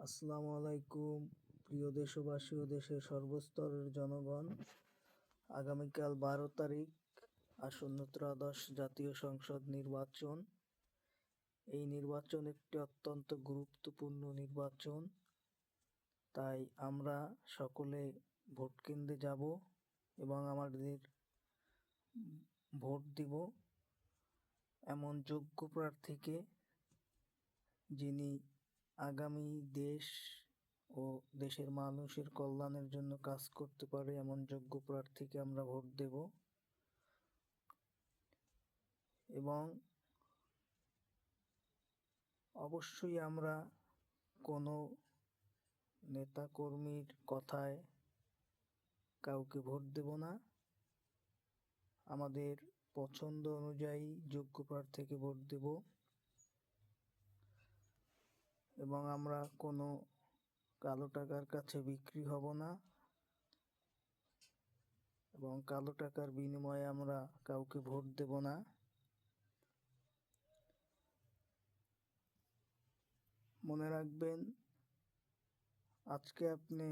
আসসালামু আলাইকুম প্রিয় দেশবাসী ও দেশের সর্বস্তরের জনগণ। আগামীকাল 12 তারিখ আসন্ন ত্রয়োদশ জাতীয় সংসদ নির্বাচন। এই নির্বাচন একটি অত্যন্ত গুরুত্বপূর্ণ নির্বাচন, তাই আমরা সকলে ভোট কেন্দ্রে যাব এবং আমাদের ভোট দিব এমন যোগ্য প্রার্থীকে, যিনি আগামী দেশ ও দেশের মানুষের কল্যাণের জন্য কাজ করতে পারে এমন যোগ্য প্রার্থীকে আমরা ভোট দেব। এবং অবশ্যই আমরা কোনো নেতা কর্মীর কথায় কাউকে ভোট দেব না। আমাদের পছন্দ অনুযায়ী যোগ্য প্রার্থীকে ভোট দেব এবং আমরা কোনো কালো টাকার কাছে বিক্রি হব না এবং কালো টাকার বিনিময়ে আমরা কাউকে ভোট দেব না। মনে রাখবেন, আজকে আপনি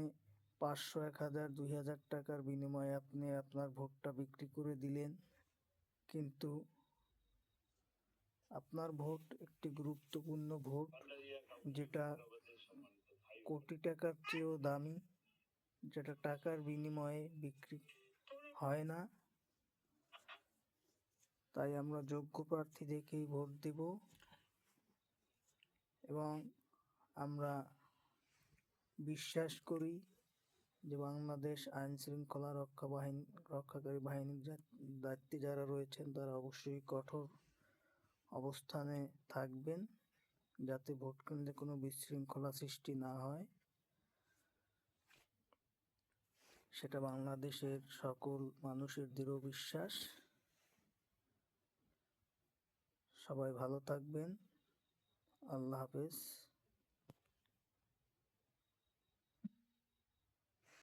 500, 1000, 2000 টাকার বিনিময়ে আপনি আপনার ভোটটা বিক্রি করে দিলেন, কিন্তু আপনার ভোট একটি গুরুত্বপূর্ণ ভোট, যেটা কোটি টাকার চেয়েও দামি, যেটা টাকার বিনিময়ে বিক্রি হয় না। তাই আমরা যোগ্য প্রার্থী দেখেই ভোট দেব এবং আমরা বিশ্বাস করি যে বাংলাদেশ আইন শৃঙ্খলা রক্ষাকারী বাহিনীর দায়িত্বে যারা রয়েছেন তারা অবশ্যই কঠোর অবস্থানে থাকবেন, যাতে ভোট কেন্দ্রে কোনো বিশৃঙ্খলা সৃষ্টি না হয়। সেটা বাংলাদেশের সকল মানুষের দৃঢ় বিশ্বাস। সবাই ভালো থাকবেন। আল্লাহ হাফেজ।